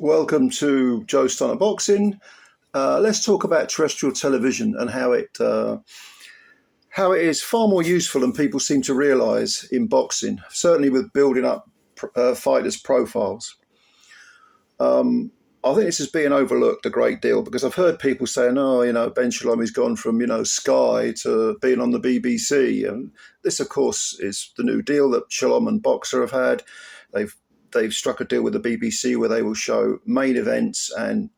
Welcome to Joe Stunner Boxing. Let's talk about terrestrial television and how it is far more useful than people seem to realise in boxing. Certainly with building up fighters' profiles. I think this is being overlooked a great deal because I've heard people saying, Ben Shalomi's gone from, Sky to being on the BBC. And this, of course, is the new deal that Shalom and Boxer have had. They've struck a deal with the BBC where they will show main events and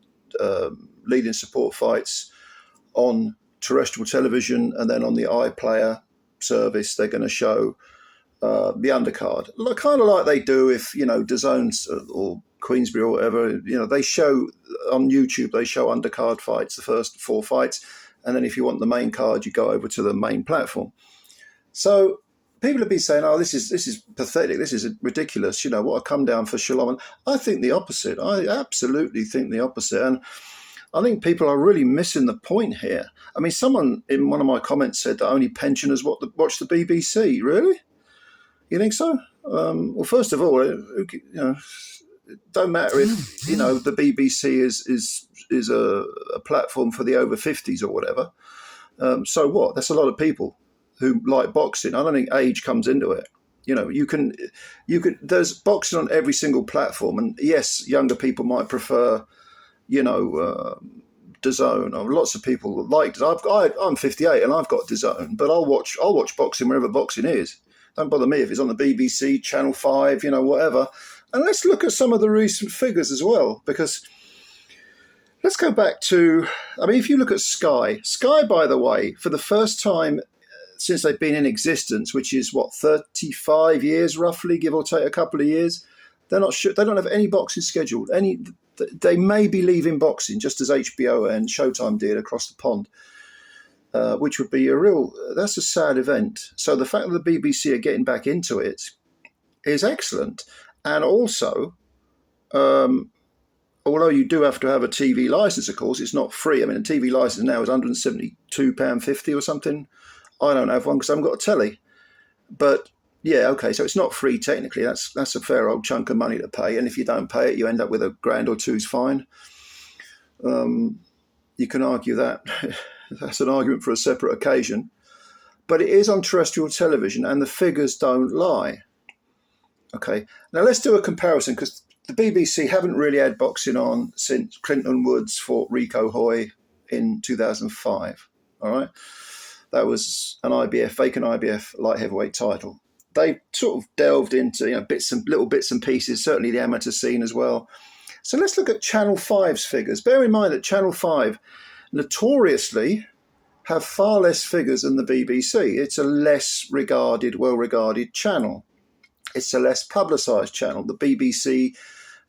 leading support fights on terrestrial television, and then on the iPlayer service, they're going to show the undercard. Kind of like they do if, DAZN or Queensbury or whatever, they show on YouTube, they show undercard fights, the first 4 fights. And then if you want the main card, you go over to the main platform. So people have been saying, this is pathetic. This is ridiculous. What a come down for Shalom. And I think the opposite. I absolutely think the opposite. And I think people are really missing the point here. I mean, someone in one of my comments said that only pensioners watch the BBC. Really? You think so? Well, first of all, it don't matter if, the BBC is a platform for the over 50s or whatever. So what? That's a lot of people who like boxing. I don't think age comes into it. There's boxing on every single platform. And yes, younger people might prefer, DAZN. Lots of people like it. I'm 58 and I've got DAZN, but I'll watch boxing wherever boxing is. Don't bother me if it's on the BBC, Channel 5, whatever. And let's look at some of the recent figures as well, because let's go back to, if you look at Sky, by the way, for the first time since they've been in existence, which is 35 years roughly, give or take a couple of years, they're not sure, they don't have any boxing scheduled. They may be leaving boxing, just as HBO and Showtime did across the pond, which would be that's a sad event. So the fact that the BBC are getting back into it is excellent. And also, although you do have to have a TV license, of course, it's not free. A TV license now is £172.50 or something. I don't have one because I haven't got a telly. But yeah, okay, so it's not free technically. That's a fair old chunk of money to pay. And if you don't pay it, you end up with £1 or £2's fine. You can argue that. That's an argument for a separate occasion. But it is on terrestrial television and the figures don't lie. Okay, now let's do a comparison because the BBC haven't really had boxing on since Clinton Woods fought Rico Hoy in 2005. All right, that was an vacant IBF light heavyweight title. They sort of delved into little bits and pieces, certainly the amateur scene as well. So let's look at Channel 5's figures. Bear in mind that Channel 5 notoriously have far less figures than the BBC. It's a less well-regarded channel. It's a less publicised channel. The BBC,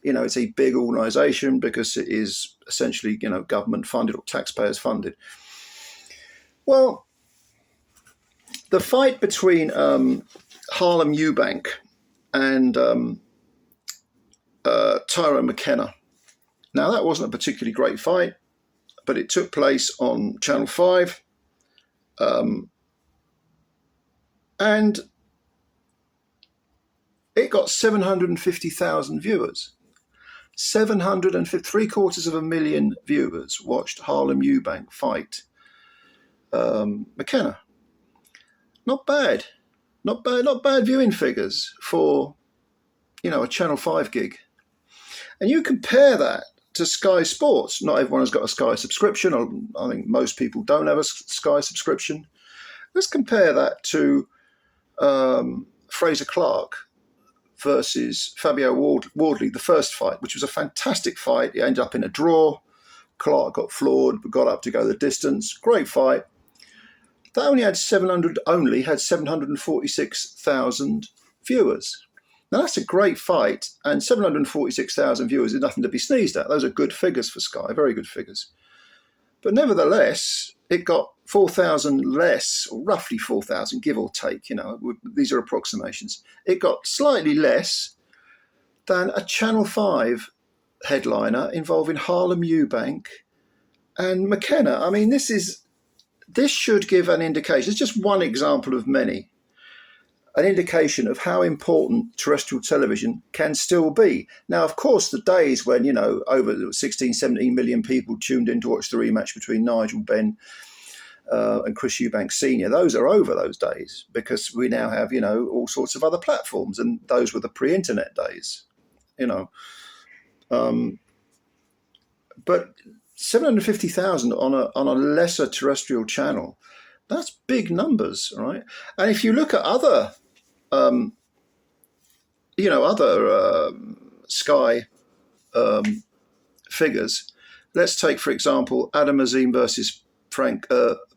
it's a big organisation because it is essentially, government funded or taxpayers funded. Well, the fight between Harlem Eubank and Tyrone McKenna. Now, that wasn't a particularly great fight, but it took place on Channel 5. And it got 750,000 viewers. 750,000 viewers watched Harlem Eubank fight McKenna. Not bad. Not bad viewing figures for, a Channel 5 gig. And you compare that to Sky Sports. Not everyone has got a Sky subscription. I think most people don't have a Sky subscription. Let's compare that to Fraser Clark versus Fabio Wardley, the first fight, which was a fantastic fight. It ended up in a draw. Clark got floored, but got up to go the distance. Great fight. That only had 746,000 viewers. Now, that's a great fight, and 746,000 viewers is nothing to be sneezed at. Those are good figures for Sky, very good figures. But nevertheless, it got 4,000 less, or roughly 4,000, give or take. These are approximations. It got slightly less than a Channel 5 headliner involving Harlem Eubank and McKenna. This should give an indication. It's just one example of many. an indication of how important terrestrial television can still be. Now, of course, the days when, over 16, 17 million people tuned in to watch the rematch between Nigel Benn and Chris Eubank Sr., those are over, those days, because we now have, all sorts of other platforms, and those were the pre-internet days, But 750,000 on a lesser terrestrial channel, that's big numbers, right? And if you look at other Sky figures. Let's take, for example, Adam Azim versus Frank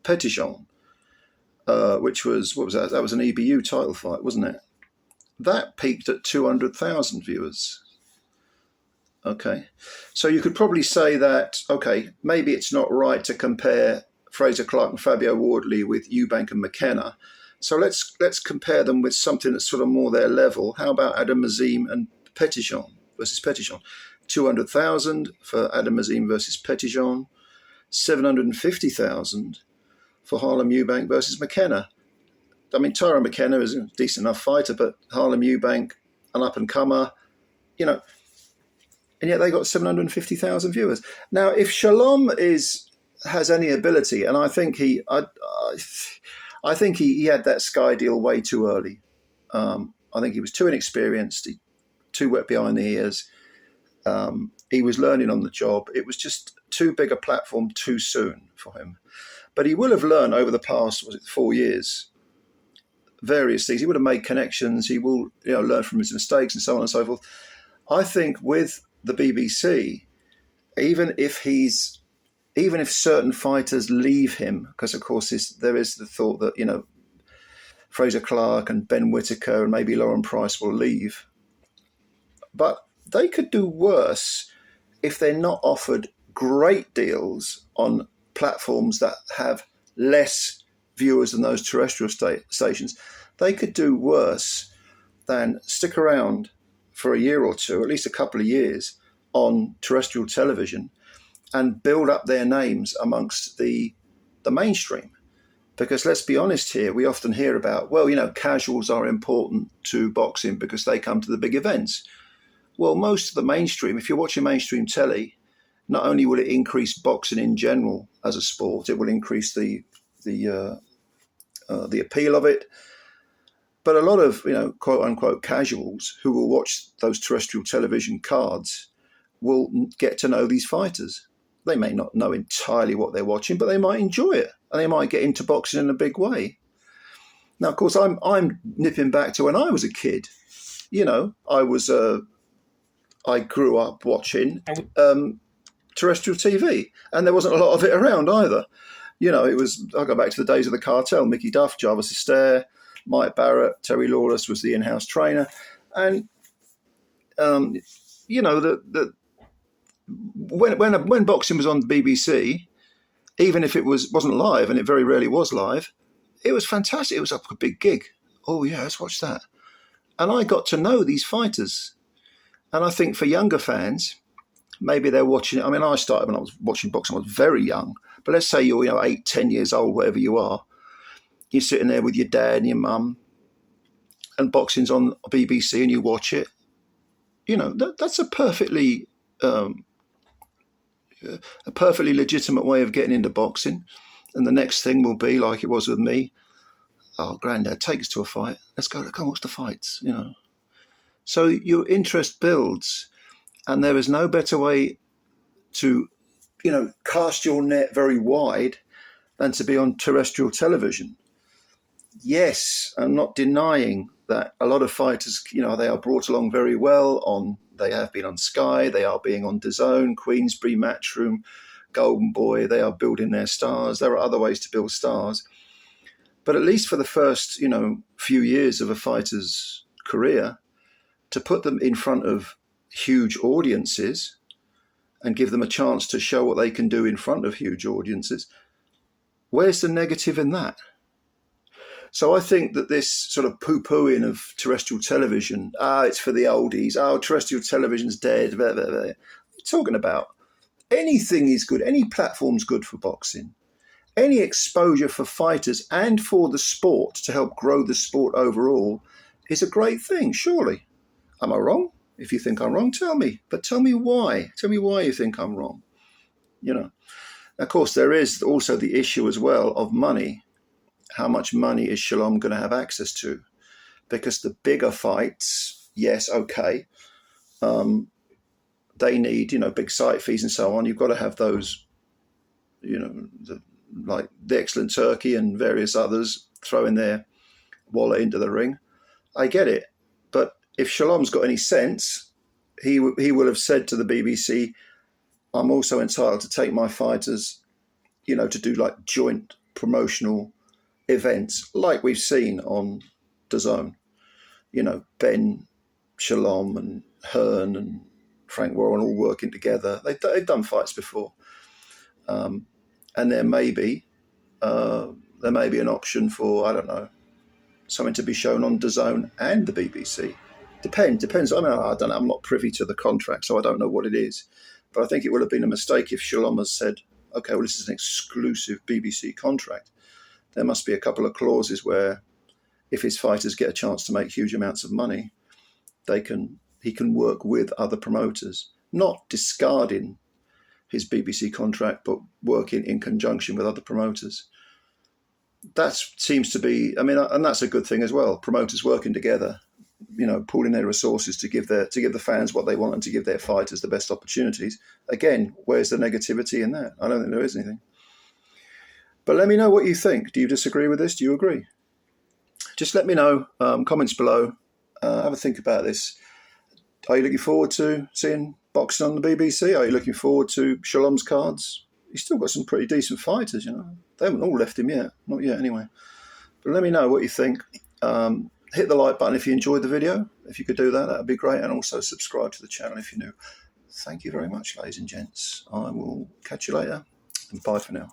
Petitjean, which was, what was that? That was an EBU title fight, wasn't it? That peaked at 200,000 viewers. Okay. So you could probably say that, okay, maybe it's not right to compare Fraser Clark and Fabio Wardley with Eubank and McKenna. So let's compare them with something that's sort of more their level. How about Adam Azim and Petitjean versus Petitjean? 200,000 for Adam Azim versus Petitjean, 750,000 for Harlem Eubank versus McKenna. I mean, Tyrone McKenna is a decent enough fighter, but Harlem Eubank, an up-and-comer, and yet they got 750,000 viewers. Now, if Shalom has any ability, and I think he had that Sky deal way too early. I think he was too inexperienced, too wet behind the ears. He was learning on the job. It was just too big a platform too soon for him. But he will have learned over the past, 4 years, various things. He would have made connections. He will, learn from his mistakes and so on and so forth. I think with the BBC, even if certain fighters leave him, because of course there is the thought that, Fraser Clark and Ben Whittaker and maybe Lauren Price will leave. But they could do worse if they're not offered great deals on platforms that have less viewers than those terrestrial stations. They could do worse than stick around for a year or two, at least a couple of years, on terrestrial television and build up their names amongst the mainstream. Because let's be honest here, we often hear about, casuals are important to boxing because they come to the big events. Well, most of the mainstream, if you're watching mainstream telly, not only will it increase boxing in general as a sport, it will increase the appeal of it. But a lot of, quote unquote casuals who will watch those terrestrial television cards will get to know these fighters. They may not know entirely what they're watching, but they might enjoy it and they might get into boxing in a big way. Now, of course, I'm nipping back to when I was a kid. I grew up watching terrestrial TV, and there wasn't a lot of it around either. I go back to the days of the cartel, Mickey Duff, Jarvis Astaire, Mike Barrett, Terry Lawless was the in-house trainer. And, when boxing was on the BBC, even if it wasn't live, and it very rarely was live, it was fantastic. It was a big gig. Oh, yeah, let's watch that. And I got to know these fighters. And I think for younger fans, maybe they're watching it. I mean, I started when I was watching boxing, I was very young. But let's say you're 8, 10 years old, whatever you are. You're sitting there with your dad and your mum, and boxing's on BBC and you watch it. That's a perfectly legitimate way of getting into boxing. And the next thing will be, like it was with me, oh, Granddad, take us to a fight. Let's go watch the fights, So your interest builds, and there is no better way to, cast your net very wide than to be on terrestrial television. Yes, I'm not denying that a lot of fighters, they are brought along very well they have been on Sky, they are being on DAZN, Queensberry, Matchroom, Golden Boy, they are building their stars. There are other ways to build stars. But at least for the first, few years of a fighter's career, to put them in front of huge audiences and give them a chance to show what they can do in front of huge audiences, where's the negative in that? So I think that this sort of poo-pooing of terrestrial television, it's for the oldies, terrestrial television's dead, blah, blah, blah. What are you talking about? Anything is good. Any platform's good for boxing. any exposure for fighters and for the sport to help grow the sport overall is a great thing, surely. Am I wrong? If you think I'm wrong, tell me. But tell me why. Tell me why you think I'm wrong. You know, of course, there is also the issue as well of money. How much money is Shalom going to have access to? Because the bigger fights, yes, okay, they need, big site fees and so on. You've got to have those, like the Excellent Turkey and various others throwing their wallet into the ring. I get it. But if Shalom's got any sense, he will have said to the BBC, I'm also entitled to take my fighters, to do like joint promotional events like we've seen on DAZN. Ben, Shalom and Hearn and Frank Warren all working together. They've done fights before. And there may be an option for, I don't know, something to be shown on DAZN and the BBC. Depends. I mean, I don't know. I'm not privy to the contract, so I don't know what it is. But I think it would have been a mistake if Shalom has said, okay, well, this is an exclusive BBC contract. There must be a couple of clauses where if his fighters get a chance to make huge amounts of money, he can work with other promoters, not discarding his BBC contract, but working in conjunction with other promoters. That seems to be, and that's a good thing as well. Promoters working together, pooling their resources to give the fans what they want and to give their fighters the best opportunities. Again, where's the negativity in that? I don't think there is anything. But let me know what you think. Do you disagree with this? Do you agree? Just let me know. Comments below. Have a think about this. Are you looking forward to seeing boxing on the BBC? Are you looking forward to Shalom's cards? He's still got some pretty decent fighters, They haven't all left him yet. Not yet, anyway. But let me know what you think. Hit the like button if you enjoyed the video. If you could do that, that would be great. And also subscribe to the channel if you're new. Thank you very much, ladies and gents. I will catch you later. And bye for now.